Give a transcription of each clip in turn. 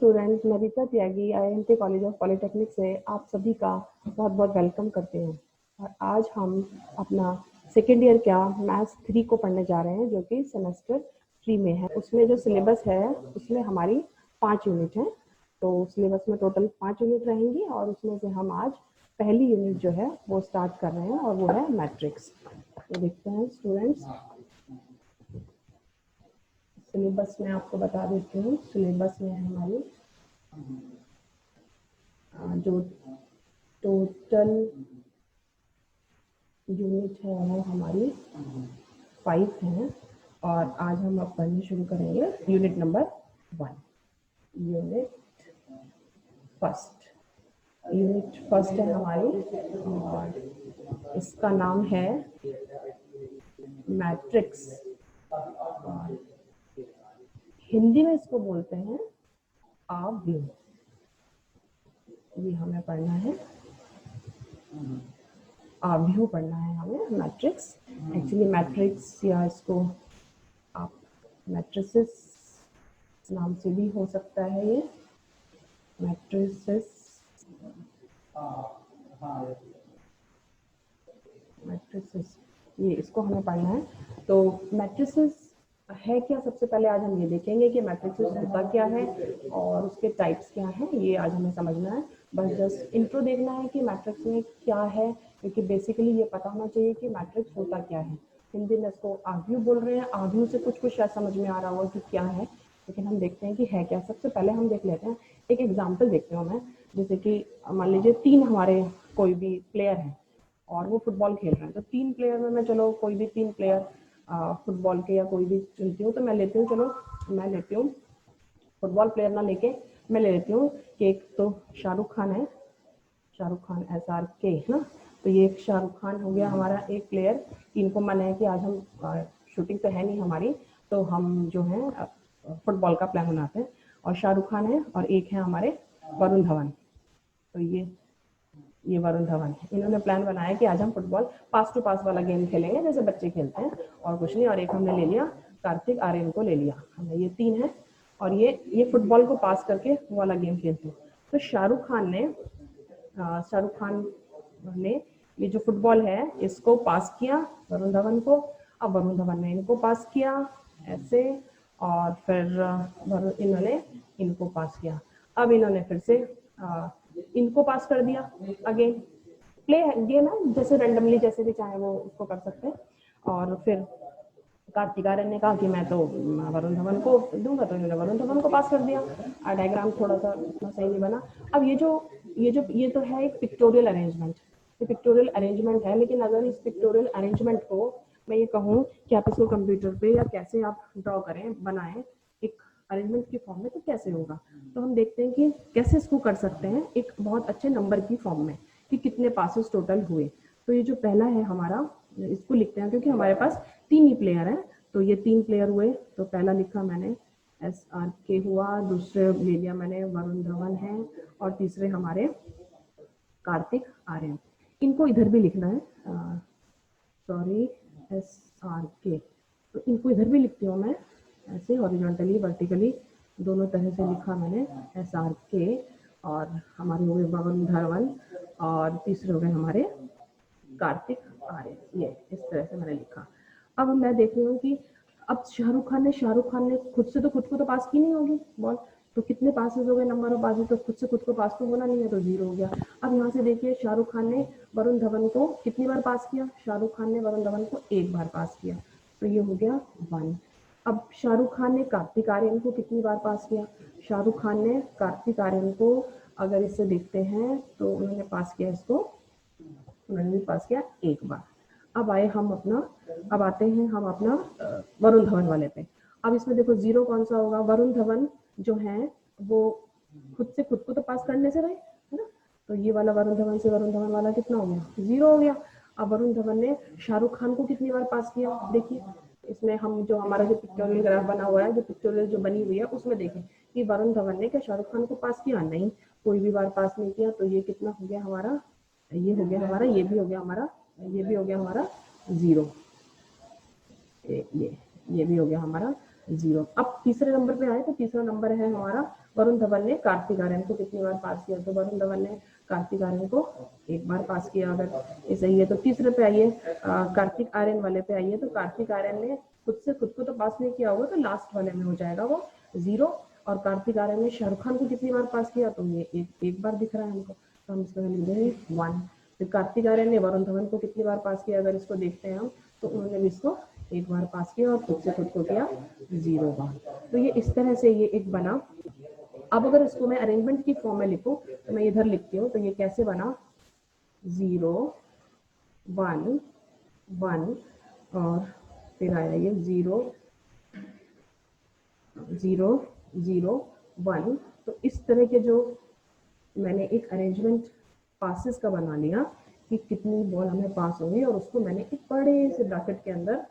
Students, मैं रीता त्यागी IMT college of polytechnic से आप सभी का बहुत बहुत वेलकम करते हैं। और आज हम अपना सेकेंड ईयर का मैथ्स 3 को पढ़ने जा रहे हैं, जो कि सेमेस्टर 3 में है। उसमें जो सिलेबस है उसमें हमारी 5 यूनिट हैं। तो सिलेबस में टोटल 5 यूनिट रहेंगी और उसमें से हम आज पहली यूनिट जो है वो स्टार्ट कर रहे हैं और वो है मैट्रिक्स। तो देखते हैं स्टूडेंट्स, सिलेबस में आपको बता देती हूँ। सिलेबस में हमारी जो टोटल यूनिट है वो हमारी 5 हैं और आज हम अब पढ़ने शुरू करेंगे यूनिट नंबर 1। यूनिट फर्स्ट है हमारी और इसका नाम है मैट्रिक्स। हिंदी में इसको बोलते हैं आव्यूह। ये हमें पढ़ना है, आव्यूह पढ़ना है हमें, मैट्रिक्स। एक्चुअली मैट्रिक्स या इसको आप मैट्रिसेस नाम से भी हो सकता है। ये मैट्रिसेस ये इसको हमें पढ़ना है। तो मैट्रिसेस है क्या, सबसे पहले आज हम ये देखेंगे कि मैट्रिसेस होता क्या है और उसके टाइप्स क्या हैं। ये आज हमें समझना है। बस जस्ट इंट्रो देखना है कि मैट्रिक्स में क्या है, क्योंकि बेसिकली ये पता होना चाहिए कि मैट्रिक्स होता क्या है। हिंदी में इसको आव्यूह बोल रहे हैं। आव्यूह से कुछ शायद समझ में आ रहा होगा कि क्या है, लेकिन हम देखते हैं कि है क्या। सबसे पहले हम देख लेते हैं, एक एग्जाम्पल देखते हूँ मैं। जैसे कि मान लीजिए 3 हमारे कोई भी प्लेयर हैं और वो फुटबॉल खेल रहे हैं। तो 3 प्लेयर में मैं चलो कोई भी 3 प्लेयर फुटबॉल के या कोई भी चुनती हूँ। तो मैं लेती हूँ फुटबॉल प्लेयर ना लेके मैं ले लेती हूँ कि एक तो शाहरुख खान है, शाहरुख खान SRK है ना। तो ये एक शाहरुख खान हो गया हमारा एक प्लेयर। इनको मन है कि आज हम शूटिंग तो है नहीं हमारी, तो हम जो है फुटबॉल का प्लान बनाते हैं। और शाहरुख खान है और एक है हमारे वरुण धवन। तो ये वरुण धवन है। इन्होंने प्लान बनाया कि आज हम फुटबॉल पास टू पास वाला गेम खेलेंगे, जैसे बच्चे खेलते हैं, और कुछ नहीं। और एक हमने ले लिया कार्तिक आर्यन को ले लिया हमने। ये 3 है और ये फुटबॉल को पास करके वाला गेम खेलते हैं। तो शाहरुख खान ने ये जो फुटबॉल है इसको पास किया वरुण धवन को। अब वरुण धवन ने इनको पास किया ऐसे, और फिर इन्होंने इनको पास किया। अब इन्होंने फिर से इनको पास कर दिया। अगेन प्ले गेम है, जैसे रैंडमली जैसे भी चाहे वो उसको कर सकते हैं। और फिर कार्तिक आर्यन ने कहा कि मैं तो वरुण धवन को दूंगा, तो इन्होंने वरुण धवन को पास कर दिया। डायग्राम थोड़ा सा सही नहीं बना। अब ये तो है एक पिक्टोरियल अरेंजमेंट। ये पिक्टोरियल अरेंजमेंट है, लेकिन अगर इस पिक्टोरियल अरेंजमेंट को मैं ये कहूँ कि आप इसको कंप्यूटर पे या कैसे आप ड्रॉ करें, बनाएं एक अरेंजमेंट की फॉर्म में, तो कैसे होगा। तो हम देखते हैं कि कैसे इसको कर सकते हैं एक बहुत अच्छे नंबर की फॉर्म में, कि कितने पासेस टोटल हुए। तो ये जो पहला है हमारा, इसको लिखते हैं क्योंकि हमारे पास 3 ही प्लेयर हैं। तो ये 3 प्लेयर हुए। तो पहला लिखा मैंने SRK हुआ, दूसरे ले लिया मैंने वरुण धवन है, और तीसरे हमारे कार्तिक आर्यन। इनको इधर भी लिखना है, सॉरी SRK। तो इनको इधर भी लिखती हूँ मैं ऐसे, हॉरिजॉन्टली वर्टिकली दोनों तरह से लिखा मैंने SRK। और हमारे हो गए वरुण धवन और तीसरे हो गए हमारे कार्तिक आर्यन। ये इस तरह से मैंने लिखा। अब मैं देख रही हूँ कि अब शाहरुख खान ने खुद को तो पास की नहीं होगी बॉल। तो कितने पासेस हो गए, नंबर ऑफ पासेस, तो खुद को पास तो होना नहीं है, तो 0 हो गया। अब यहाँ से देखिए शाहरुख खान ने वरुण धवन को कितनी बार पास किया, शाहरुख खान ने वरुण धवन को 1 बार पास किया, तो ये हो गया 1। अब शाहरुख खान ने कार्तिक आर्यन को कितनी बार पास किया, शाहरुख खान ने कार्तिक आर्यन को अगर इससे देखते हैं तो उन्होंने पास किया इसको, उन्होंने भी पास किया 1 बार। अब आते हैं हम अपना वरुण धवन वाले पे। अब इसमें देखो 0 कौन सा होगा, वरुण धवन जो है वो खुद को तो पास करने से रहे है ना। तो ये वाला वरुण धवन से वरुण धवन वाला कितना हो गया, 0 हो गया। अब वरुण धवन ने शाहरुख खान को कितनी बार पास किया, देखिए इसमें हम जो हमारा जो पिक्टोरियल ग्राफ बना हुआ है, जो पिक्टोरियल जो बनी हुई है उसमें देखें कि वरुण धवन ने क्या शाहरुख खान को पास किया, नहीं, कोई भी बार पास नहीं किया। तो ये कितना हो गया हमारा, ये हो गया हमारा, ये भी हो गया हमारा, ये भी हो गया हमारा 0, ये भी हो गया हमारा 0। अब तीसरे नंबर पे आए तो तीसरा नंबर है हमारा वरुण धवन ने कार्तिक आर्यन को कितनी बार पास किया, तो वरुण धवन ने कार्तिक आर्यन को एक बार पास किया। अगर ये सही है तो तीसरे पे आइए, कार्तिक आर्यन वाले पे आइए। तो कार्तिक आर्यन ने खुद से खुद को तो पास नहीं किया होगा, तो लास्ट वाले में हो जाएगा वो 0। और कार्तिक आर्यन ने शाहरुख खान को कितनी बार पास किया, तो ये एक बार दिख रहा है हमको, तो हम इसमें लिख देंगे 1। फिर कार्तिक आर्यन ने वरुण धवन को कितनी बार पास किया, अगर इसको देखते हैं हम, तो उन्होंने भी इसको एक बार पास किया और खुद से खुद को किया 0 बार। तो ये इस तरह से ये एक बना। अब अगर इसको मैं अरेंजमेंट की फॉर्म में लिखूं, तो मैं इधर लिखती हूँ, तो ये कैसे बना, 0 1 1 और फिर आया ये 0 0 0 1। तो इस तरह के जो मैंने एक अरेंजमेंट पासेस का बना लिया कि कितनी बॉल हमें पास होगी, और उसको मैंने एक बड़े से ब्रैकेट के अंदर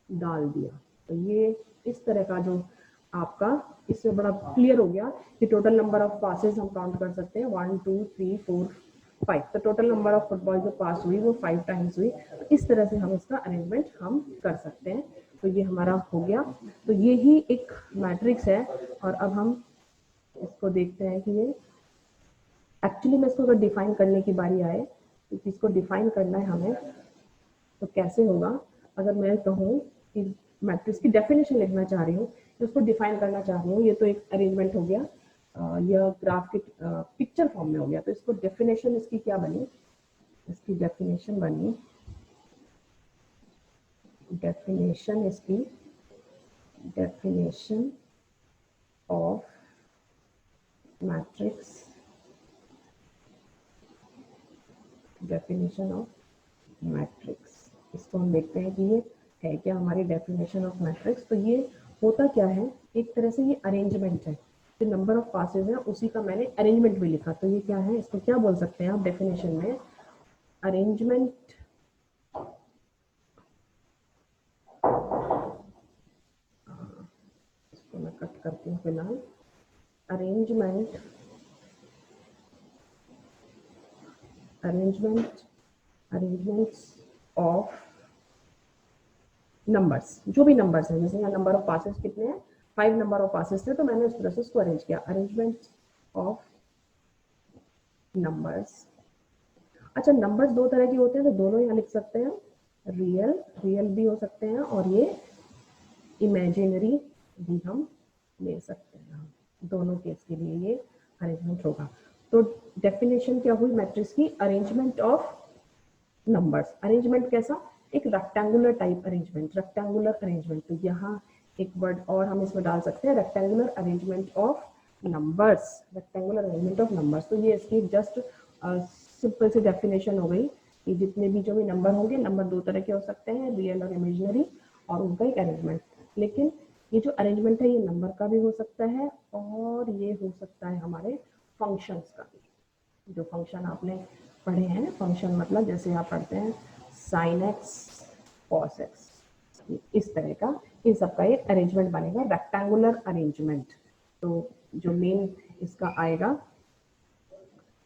डाल दिया। तो ये इस तरह का जो आपका, इससे बड़ा क्लियर हो गया कि टोटल नंबर ऑफ पासेस हम काउंट कर सकते हैं 1 2 3 4 5। तो टोटल नंबर ऑफ फुटबॉल जो पास हुई वो 5 टाइम्स हुई। तो इस तरह से हम इसका अरेंजमेंट हम कर सकते हैं। तो ये हमारा हो गया। तो ये ही एक मैट्रिक्स है। और अब हम इसको देखते हैं कि ये एक्चुअली में इसको अगर डिफाइन करने की बारी आए, तो इसको डिफाइन करना है हमें, तो कैसे होगा। अगर मैं कहूँ कि मैट्रिक्स की डेफिनेशन लिखना चाह रही हूँ, तो उसको डिफाइन करना चाह रही हूँ, ये तो एक अरेंजमेंट हो गया, यह ग्राफ की पिक्चर फॉर्म में हो गया। तो इसको डेफिनेशन इसकी क्या बनी, इसकी डेफिनेशन बनी, डेफिनेशन इसकी, definition of matrix, definition of matrix. इसको हम देखते हैं कि ये है क्या हमारी डेफिनेशन ऑफ मैट्रिक्स। तो ये होता क्या है, एक तरह से ये अरेंजमेंट है। जो नंबर ऑफ पासेज है उसी का मैंने अरेंजमेंट भी लिखा। तो ये क्या है, इसको क्या बोल सकते हैं आप डेफिनेशन में, अरेंजमेंट, इसको मैं कट करती हूँ फिलहाल, अरेंजमेंट, अरेंजमेंट्स ऑफ नंबर्स, जो भी नंबर्स हैं। जैसे यहाँ नंबर ऑफ पासेस कितने हैं, 5 नंबर ऑफ पासेस थे, तो मैंने उस तरह से उसको अरेंज किया, अरेंजमेंट ऑफ नंबर्स। अच्छा, नंबर्स 2 तरह के होते हैं, तो दोनों यहाँ लिख सकते हैं, रियल भी हो सकते हैं, और ये इमेजिनरी भी हम ले सकते हैं। दोनों केस के लिए ये अरेंजमेंट होगा। तो डेफिनेशन क्या हुई मैट्रिक्स की, अरेंजमेंट ऑफ नंबर्स। अरेंजमेंट कैसा, एक rectangular type arrangement, rectangular arrangement. तो यहाँ एक वर्ड और हम इसमें डाल सकते हैं, rectangular arrangement of numbers, rectangular arrangement of numbers. तो ये इसकी जस्ट सिंपल सी डेफिनेशन हो गई कि जितने भी जो भी नंबर होंगे, नंबर 2 तरह के हो सकते हैं, रियल और इमेजिनरी, और उनका एक अरेंजमेंट। लेकिन ये जो अरेंजमेंट है ये नंबर का भी हो सकता है, और ये हो सकता है हमारे फंक्शंस का भी। जो फंक्शन आपने पढ़े हैं, फंक्शन मतलब जैसे आप पढ़ते हैं साइन एक्स कॉस एक्स, इस तरह का, इन सब का एक अरेंजमेंट बनेगा, रेक्टेंगुलर अरेंजमेंट। तो जो मेन इसका आएगा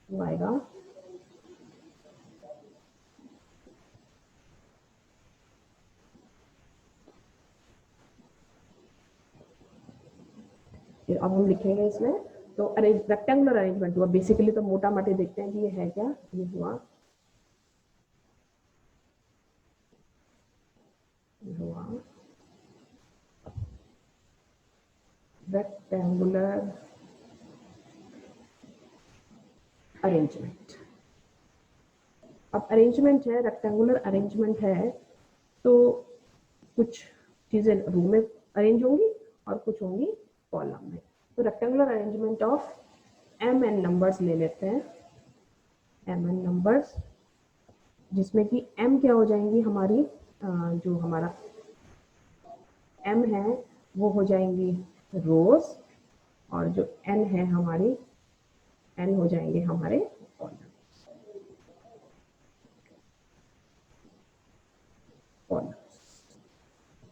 वो आएगा फिर अब हम लिखेंगे इसमें। तो रेक्टेंगुलर अरेंजमेंट हुआ बेसिकली। तो मोटा मोटी देखते हैं कि ये है क्या, ये हुआ रेक्टेंगुलर अरेंजमेंट। अब अरेंजमेंट है, रेक्टेंगुलर अरेंजमेंट है, तो कुछ चीजें रो में अरेंज होंगी और कुछ होंगी कॉलम में। तो rectangular arrangement of M N numbers ले लेते हैं, एम एन नंबर्स, जिसमें कि एम क्या हो जाएंगी हमारी, जो हमारा एम है वो हो जाएंगी रोज, और जो एन है हमारी, एन हो जाएंगे हमारे कॉलम।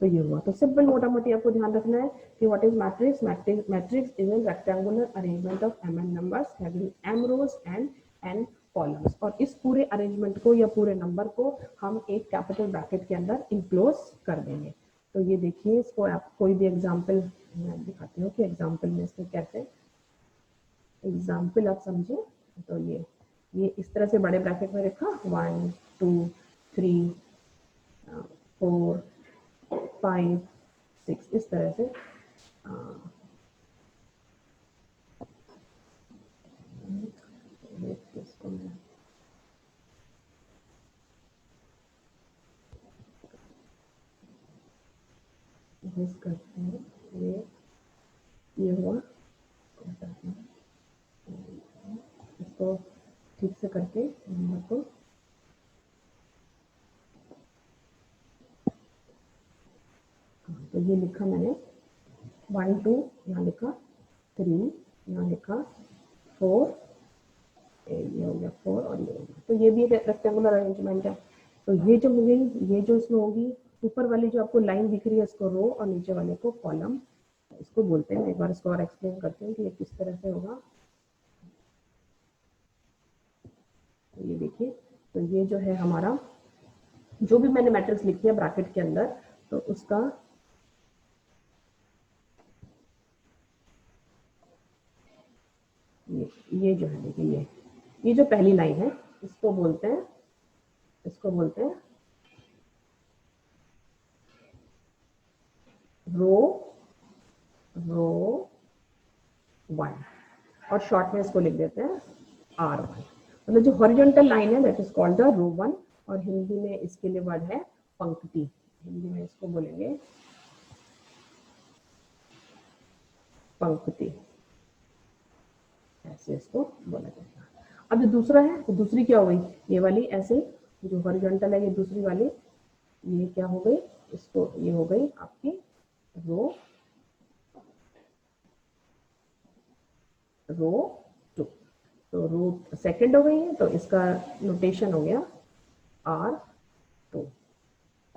तो ये हुआ। तो सिंपल मोटा मोटी आपको ध्यान रखना है कि what is matrix, matrix is an rectangular arrangement of M N numbers having M rows and N columns. और इस पूरे अरेंजमेंट को या पूरे नंबर को हम एक कैपिटल ब्रैकेट के अंदर इनक्लोज कर देंगे। तो ये देखिए, इसको आप कोई भी एग्जाम्पल मैं दिखाती हूँ कि एग्जाम्पल में इसको कैसे एग्जाम्पल आप समझे। तो ये इस तरह से बड़े ब्रैकेट में लिखा 1 2 3 4 5 6 इस तरह से इसको मैं यूज करते हैं। ये हुआ, इसको ठीक से करके नंबर को तो ये लिखा मैंने 1 2 यहाँ लिखा 3 यहाँ लिखा 4 ये हो गया 4 और ये हो गया। तो ये भी रेक्टेंगुलर अरेंजमेंट है। तो ये जो हो गई, ये जो इसमें होगी ऊपर वाली जो आपको लाइन दिख रही है इसको रो और नीचे वाले को कॉलम इसको बोलते हैं। एक बार इसको और एक्सप्लेन करते हैं कि ये किस तरह से होगा। तो ये देखिए, तो ये जो है हमारा जो भी मैंने मैट्रिक्स लिखी है ब्रैकेट के अंदर, तो उसका ये जो है देखिए, ये जो पहली लाइन है इसको बोलते हैं रो रो 1 और शॉर्ट में इसको लिख देते हैं R1। मतलब जो हॉरिजॉन्टल लाइन है that is called the row 1 और हिंदी में इसके लिए वर्ड है पंक्ति। हिंदी में इसको बोलेंगे पंक्ति, ऐसे इसको बोला जाता है। अब जो दूसरा है तो दूसरी क्या हो गई, ये वाली ऐसे जो हॉरिजॉन्टल है ये दूसरी वाली, ये क्या हो गई, इसको ये हो गई आपकी रो 2। तो रो सेकंड हो गई है तो इसका नोटेशन हो गया R2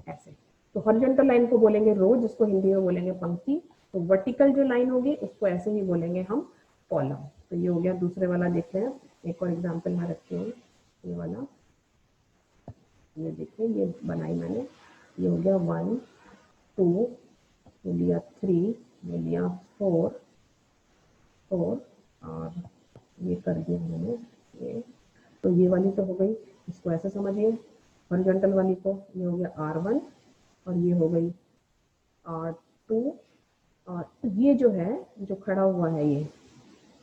ऐसे। तो हॉरिजॉन्टल लाइन को बोलेंगे रो, जिसको हिंदी में बोलेंगे पंक्ति। तो वर्टिकल जो लाइन होगी उसको ऐसे ही बोलेंगे हम कॉलम। तो ये हो गया दूसरे वाला। देखते हैं एक और एग्जांपल मैं रखती हूँ, ये वाला, ये देखिए ये बनाई मैंने। ये हो गया 1 2, ये लिया 3, ये लिया 4 और ये कर दिया मैंने ये। तो ये वाली तो हो गई, इसको ऐसे समझिए हॉरिजॉन्टल वाली को, ये हो गया R1 और ये हो गई R2। और ये जो है जो खड़ा हुआ है ये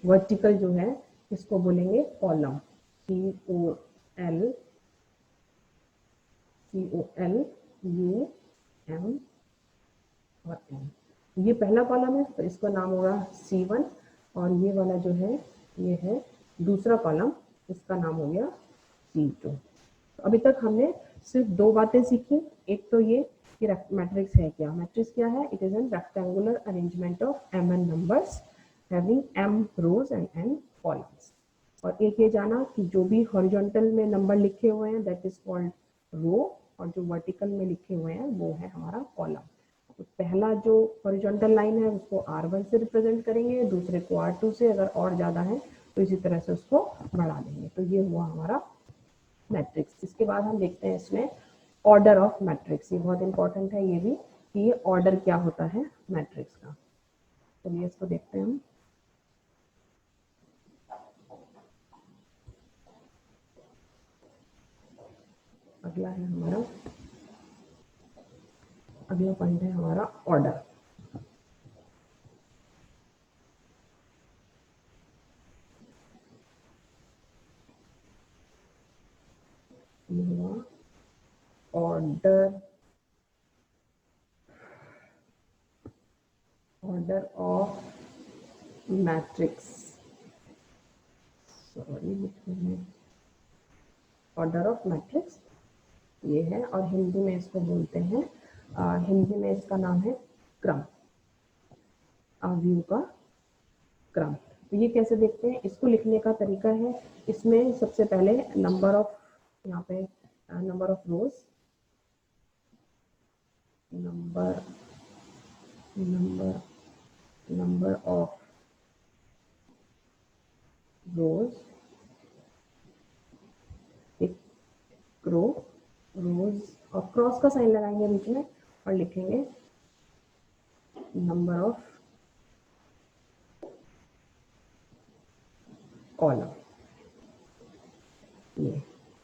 वर्टिकल जो है इसको बोलेंगे कॉलम, COL UM और M। ये पहला कॉलम है तो इसका नाम होगा C1 और ये वाला जो है ये है दूसरा कॉलम, इसका नाम हो गया C2। तो अभी तक हमने सिर्फ दो बातें सीखी। एक तो ये कि मैट्रिक्स है क्या, मैट्रिक्स क्या है, it is an rectangular arrangement of mn numbers having m rows and n columns. और एक ये जाना कि जो भी हॉरिजॉन्टल में नंबर लिखे हुए हैं दैट इज कॉल्ड रो और जो वर्टिकल में लिखे हुए हैं वो है हमारा कॉलम। तो पहला जो हॉरिजॉन्टल लाइन है उसको R1 से रिप्रेजेंट करेंगे, दूसरे को R2 से, अगर और ज्यादा है तो इसी तरह से उसको बढ़ा देंगे। तो ये हुआ हमारा मैट्रिक्स। इसके बाद हम देखते हैं इसमें ऑर्डर ऑफ मैट्रिक्स। ये बहुत इंपॉर्टेंट है ये भी कि ये ऑर्डर क्या होता है मैट्रिक्स का। चलिए इसको देखते हैं हम। अगला है हमारा, अगला पॉइंट है हमारा order. Order order of matrix, sorry लिखने में, ऑर्डर ऑफ मैट्रिक्स ये है और हिंदी में इसको बोलते हैं हिंदी में इसका नाम है क्रम, आव्यूह का क्रम। तो ये कैसे देखते हैं, इसको लिखने का तरीका है, इसमें सबसे पहले नंबर ऑफ, यहाँ पे number of rose, number number number of रोज, एक रो, रोज और क्रॉस का साइन लगाएंगे बीच में और लिखेंगे नंबर ऑफ कॉलम, ये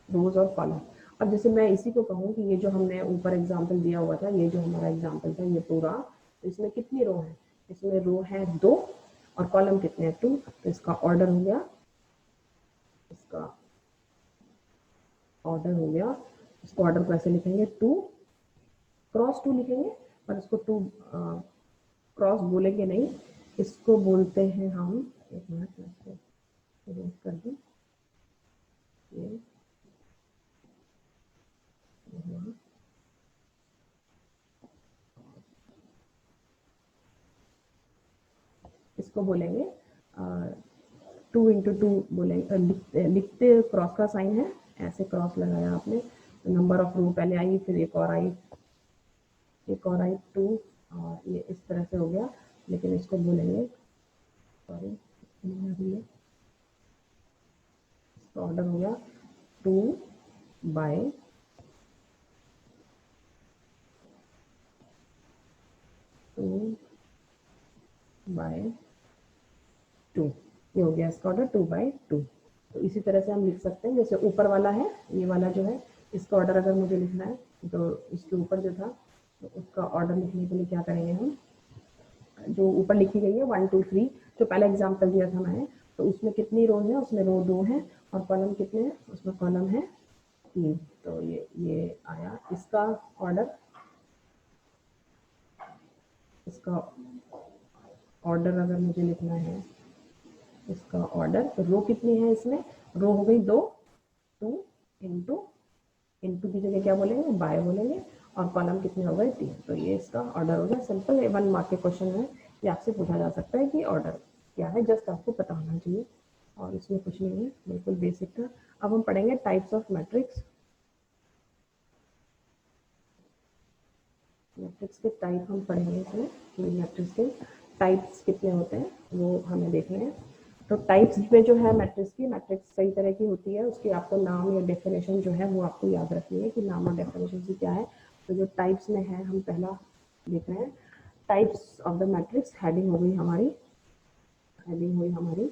रोज और कॉलम। अब जैसे मैं इसी को कहूँ कि ये जो हमने ऊपर एग्जाम्पल दिया हुआ था, ये जो हमारा एग्जाम्पल था ये पूरा, तो इसमें कितनी रो है, इसमें रो है 2 और कॉलम कितने हैं 2, तो इसका ऑर्डर हो गया, इसका ऑर्डर हो गया। इसको ऑर्डर कैसे लिखेंगे, 2 क्रॉस 2 लिखेंगे, पर इसको 2 क्रॉस बोलेंगे नहीं, इसको बोलते हैं हम, एक मिनट मैं इसको इरेज कर दूं, ये इसको बोलेंगे 2 × 2 बोलेंगे, लिखते क्रॉस का साइन है, ऐसे क्रॉस लगाया आपने, तो नंबर ऑफ रो पहले आई, फिर एक और आई 2, और ये इस तरह से हो गया। लेकिन इसको बोलेंगे, सॉरी इसका ऑर्डर हो गया 2/2, ये हो गया इसका ऑर्डर 2/2। तो इसी तरह से हम लिख सकते हैं, जैसे ऊपर वाला है, ये वाला जो है, इसका ऑर्डर अगर मुझे लिखना है तो इसके ऊपर जो था, तो उसका ऑर्डर लिखने के लिए क्या करेंगे हम, जो ऊपर लिखी गई है 1 2 3, जो पहला एग्जाम्पल दिया था मैंने, तो उसमें कितनी रो है, उसमें रो 2 है, और कॉलम कितने हैं, उसमें कॉलम है 3। तो ये आया इसका ऑर्डर, इसका ऑर्डर अगर मुझे लिखना है, इसका ऑर्डर, तो रो कितनी है इसमें, रो हो गई 2, 2 इंटू की जगह क्या बोलेंगे, बाय बोलेंगे, और कॉलम कितने हो गए 3। तो ये इसका ऑर्डर हो गया। सिंपल 1 मार्क के क्वेश्चन में ये आपसे पूछा जा सकता है कि ऑर्डर क्या है, जस्ट आपको पता होना चाहिए, और इसमें कुछ नहीं है, बिल्कुल बेसिक था। अब हम पढ़ेंगे टाइप्स ऑफ मैट्रिक्स। मैट्रिक्स के टाइप हम पढ़ेंगे इसमें, मैट्रिक्स के टाइप्स कितने होते हैं वो हमें देखने हैं। तो टाइप्स में जो है मैट्रिक्स की, मैट्रिक्स कई तरह की होती है, उसकी आपको नाम या डेफिनेशन जो है वो आपको याद रखनी है कि नाम और डेफिनेशन से क्या है। तो जो टाइप्स में है, हम पहला देख रहे हैं types of the matrix. Heading हो गई हमारी, हेडिंग हुई हमारी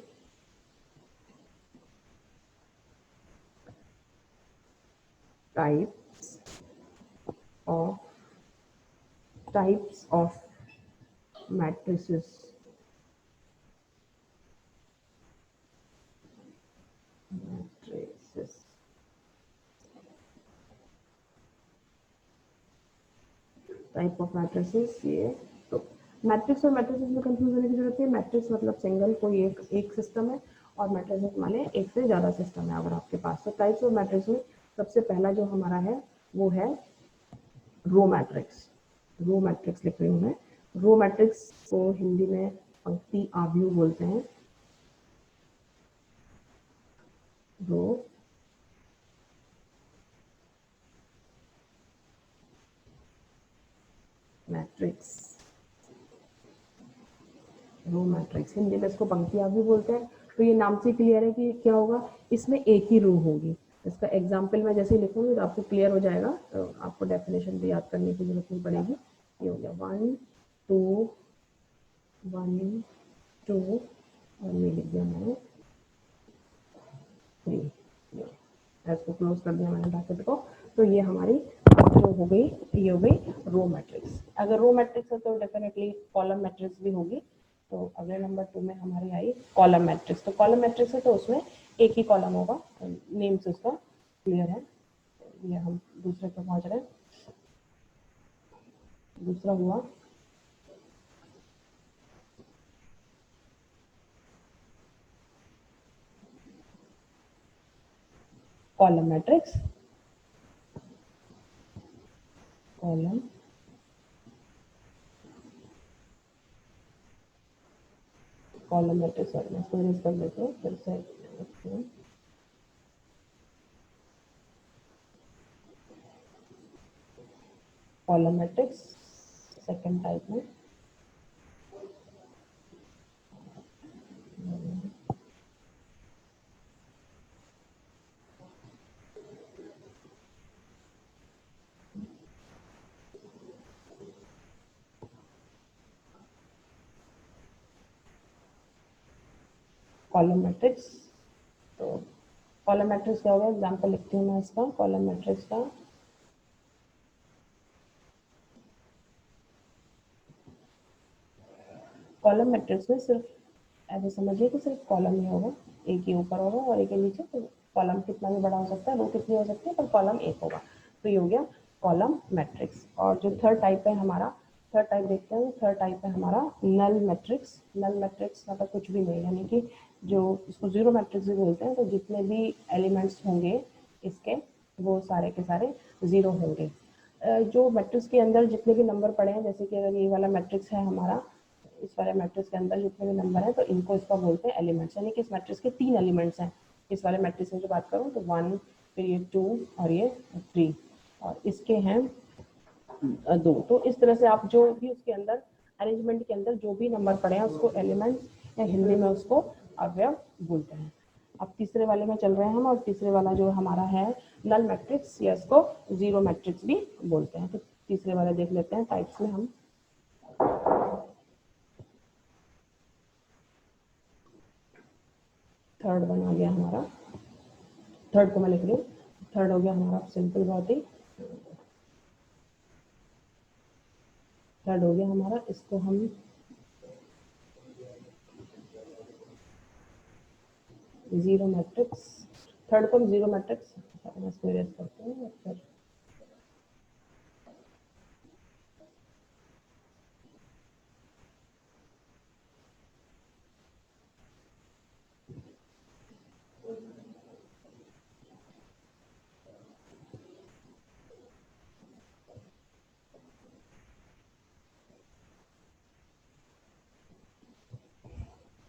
types of matrices. Type of matrices, ये तो मैट्रिक्स और मैट्रिसेस में कंफ्यूज होने की जरूरत है। मैट्रिक्स मतलब सिंगल कोई एक सिस्टम है, और मैट्रिसेस माने एक से ज़्यादा सिस्टम है अगर आपके पास। तो टाइप्स ऑफ मैट्रिक्स में सबसे पहला जो हमारा है वो है रो मैट्रिक्स। रो मैट्रिक्स लिख रही हूँ मैं। रो मैट्रिक्स को हिंदी में पंक्ति आव्यूह बोलते हैं। Row matrix, row matrix Hindi में इसको पंक्ति आव्यूह बोलते हैं। तो ये नाम से क्लियर है कि क्या होगा, इसमें एक ही रो होगी। इसका एग्जाम्पल मैं जैसे ही लिखूंगी तो आपको क्लियर हो जाएगा, तो आपको डेफिनेशन भी याद करने की जरूरत नहीं पड़ेगी। ये हो गया 1 2 1 2, और ये लिख दिया मैंने 3। इसको क्लोज कर दिया मैंने ब्रैकेट को। तो ये हमारी जो हो गई, ये हो गई रो मैट्रिक्स। अगर रो मैट्रिक्स है तो डेफिनेटली कॉलम मैट्रिक्स भी होगी। तो अगले नंबर 2 में हमारी आई कॉलम मैट्रिक्स। तो कॉलम मैट्रिक्स है तो उसमें एक ही कॉलम होगा, नेम से उसका क्लियर है। ये हम दूसरे पे पहुंच रहे हैं। दूसरा हुआ column matrix. Column column matrix, और मैं इसको यूज कर देते हैं फिर से। कॉलम मैट्रिक्स सेकंड टाइप में, कॉलम मैट्रिक्स कॉलम मैट्रिक्स क्या होगा, एग्जाम्पल लिखती हूँ मैं इसका, कॉलम मैट्रिक्स का। कॉलम मैट्रिक्स में सिर्फ ऐसे समझिए कि सिर्फ कॉलम ही होगा, एक ही ऊपर होगा और एक ही नीचे, तो कॉलम कितना भी बड़ा हो सकता है, रो कितनी हो सकती है, पर कॉलम एक होगा। तो ये हो गया कॉलम मैट्रिक्स। और जो थर्ड टाइप है हमारा, थर्ड टाइप देखते हैं, थर्ड टाइप है हमारा नल मैट्रिक्स। नल मैट्रिक्स मतलब कुछ भी नहीं, यानी कि जो इसको जीरो मैट्रिक्स भी बोलते हैं, तो जितने भी एलिमेंट्स होंगे इसके वो सारे के सारे जीरो होंगे। जो मैट्रिक्स के अंदर जितने भी नंबर पड़े हैं, जैसे कि अगर ये वाला मैट्रिक्स है हमारा, इस वाले मैट्रिक्स के अंदर जितने भी नंबर हैं तो इनको इसका बोलते हैं एलिमेंट्स, यानी कि इस मैट्रिक्स के 3 एलिमेंट्स हैं। इस वाले मैट्रिक्स में जो बात करूँ तो 1, फिर ये 2 और ये 3, और इसके हैं 2। तो इस तरह से आप जो भी उसके अंदर अरेंजमेंट के अंदर जो भी नंबर पड़े हैं उसको एलिमेंट्स या हिंदी में उसको अवयव बोलते हैं। अब तीसरे वाले में चल रहे हैं हम, और तीसरे वाला जो हमारा है नल मैट्रिक्स, या इसको जीरो मैट्रिक्स भी बोलते हैं। तो तीसरे वाले देख लेते हैं टाइप्स में हम। थर्ड वन आ गया हमारा, थर्ड को मैं लिख रही हूँ, थर्ड हो गया हमारा सिंपल बहुत ही, थर्ड हो गया हमारा, इसको हम जीरो मैट्रिक्स, थर्ड को हम जीरो मैट्रिक्स करते हैं। फिर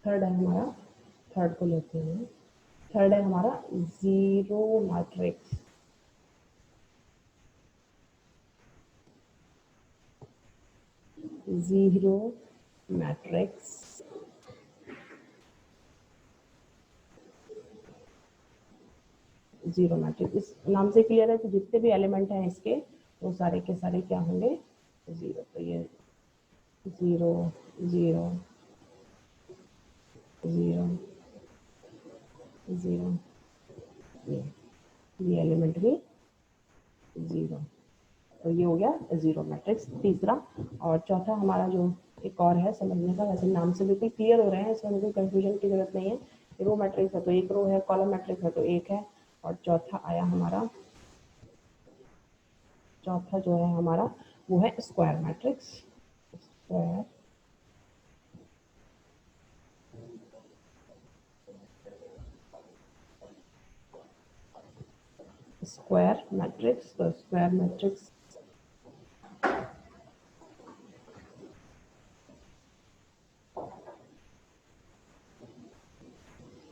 थर्ड है हमारा, थर्ड को लेते हैं, थर्ड है हमारा zero matrix. Zero matrix, zero matrix इस नाम से क्लियर है कि जितने भी एलिमेंट हैं इसके वो सारे के सारे क्या होंगे, जीरो। तो ये जीरो जीरो जीरो जीरो, ये एलिमेंट भी जीरो। तो ये हो गया जीरो मैट्रिक्स तीसरा। और चौथा हमारा जो एक और है समझने का, वैसे नाम से बिल्कुल क्लियर हो रहे हैं, इसमें कोई कंफ्यूजन की जरूरत नहीं है। रो मैट्रिक्स है तो एक रो है, कॉलम मैट्रिक्स है तो एक है, और चौथा आया हमारा, चौथा जो है हमारा वो है square matrix. Square square matrix, तो square matrix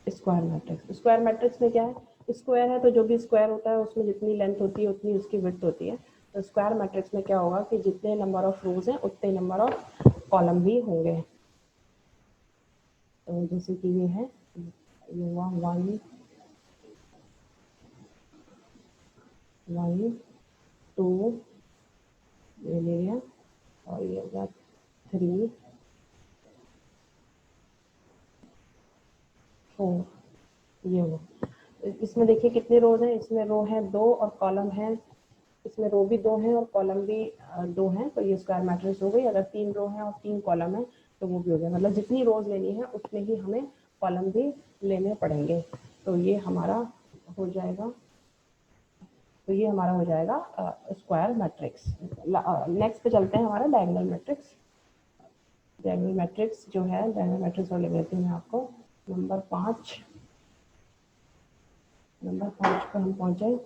square matrix, square matrix में क्या है, स्क्वायर है तो जो भी स्क्वायर होता है उसमें जितनी लेंथ होती है उतनी उसकी विड्थ होती है। तो स्क्वायर मैट्रिक्स में क्या होगा कि जितने नंबर ऑफ रोज हैं उतने नंबर ऑफ कॉलम भी होंगे। तो जैसे कि ये है, ये हुआ 1 1 2, ये ले लिया, और ये हो गया 3 4, ये हुआ। इसमें देखिए कितने रोज हैं, इसमें रो है 2 और कॉलम है, इसमें रो भी 2 हैं और कॉलम भी 2 हैं, तो ये स्क्वायर मैट्रिक्स हो गई। अगर 3 रो हैं और 3 कॉलम है तो वो भी हो गया, मतलब जितनी रोज लेनी है उतने ही हमें कॉलम भी लेने पड़ेंगे। तो ये हमारा हो जाएगा, तो ये हमारा हो जाएगा स्क्वायर मैट्रिक्स। नेक्स्ट पे चलते हैं हमारा डायगोनल मैट्रिक्स। डायगोनल मैट्रिक्स जो है, डायगोनल मैट्रिक्स और ले लेती हूँ मैं आपको नंबर 5, नंबर 5 पे हम पहुंचे।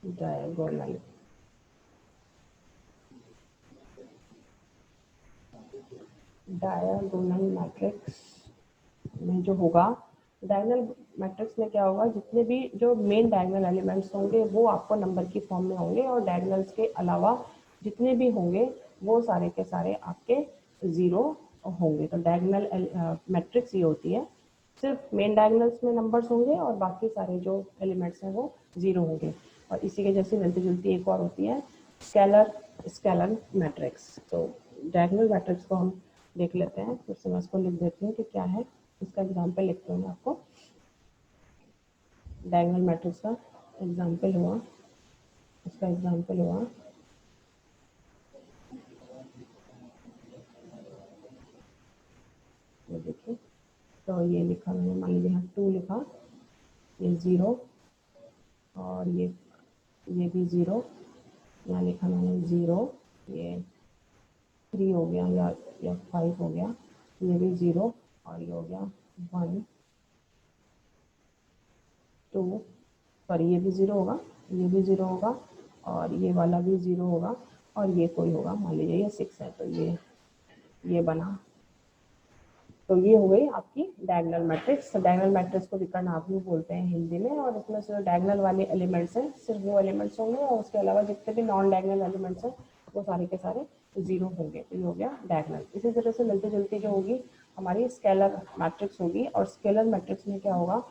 डायगोनल, डायगोनल मैट्रिक्स में जो होगा, डायगोनल मैट्रिक्स में क्या होगा, जितने भी जो मेन डायगोनल एलिमेंट्स होंगे वो आपको नंबर की फॉर्म में होंगे, और डायगोनल्स के अलावा जितने भी होंगे वो सारे के सारे आपके जीरो होंगे। तो डायगोनल मैट्रिक्स ये होती है, सिर्फ मेन डायगोनल्स में नंबर्स होंगे और बाकी सारे जो एलिमेंट्स हैं वो जीरो होंगे। और इसी के जैसे मिलती जुलती एक और होती है स्केलर स्केलर मैट्रिक्स। तो डायगोनल मैट्रिक्स को हम देख लेते हैं, फिर से मैं इसको लिख देती हूँ कि क्या है, इसका एग्जाम्पल लिखती हूँ मैं आपको। डायगोनल मैट्रिक्स का एग्जाम्पल हुआ, इसका एग्जाम्पल हुआ ये देखिए, तो ये लिखा मैंने, मान लीजिए यहाँ 2 लिखा, ये 0 और ये भी 0, यहाँ लिखा मैंने 0, ये 3 हो गया या 5 हो गया, ये भी 0 और ये हो गया 1 2, सॉरी ये भी 0 होगा, ये भी 0 होगा और ये वाला भी 0 होगा और ये कोई होगा, मान लीजिए ये 6 है, तो ये बना। तो ये हो गई आपकी डायगोनल मैट्रिक्स। तो डायगोनल मैट्रिक्स को विकर्णनाभ बोलते हैं हिंदी में, और इसमें जो डायगोनल वाले एलिमेंट्स हैं सिर्फ वो एलिमेंट्स होंगे, और उसके अलावा जितने भी नॉन डायगोनल एलिमेंट्स हैं वो सारे के सारे 0 होंगे। तो ये हो गया डायगोनल। इसी तरह से मिलती जुलती जो होगी हमारी स्केलर मैट्रिक्स होगी, और स्केलर मैट्रिक्स में क्या होगा,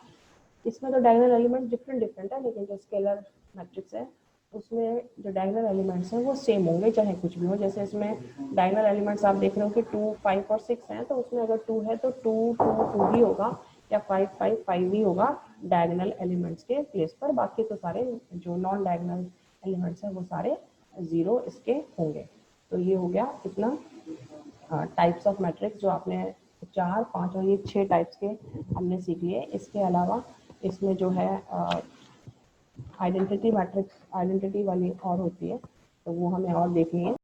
इसमें तो डायगोनल एलिमेंट डिफरेंट है, लेकिन जो स्केलर मैट्रिक्स है उसमें जो डायगोनल एलिमेंट्स हैं वो सेम होंगे चाहे कुछ भी हो। जैसे इसमें डायगोनल एलिमेंट्स आप देख रहे हो कि 2 5 और 6 हैं, तो उसमें अगर 2 है तो 2 2 2 ही होगा, या 5 5 5 ही होगा डायगोनल एलिमेंट्स के प्लेस पर। बाकी तो सारे जो नॉन डायगोनल एलिमेंट्स हैं वो सारे 0 इसके होंगे। तो ये हो गया कितना टाइप्स ऑफ मैट्रिक्स, जो आपने 4 5 और ये 6 टाइप्स के हमने सीख लिए। इसके अलावा इसमें जो है आइडेंटिटी मैट्रिक्स, आइडेंटिटी वाली और होती है, तो वो हमें और देखनी है।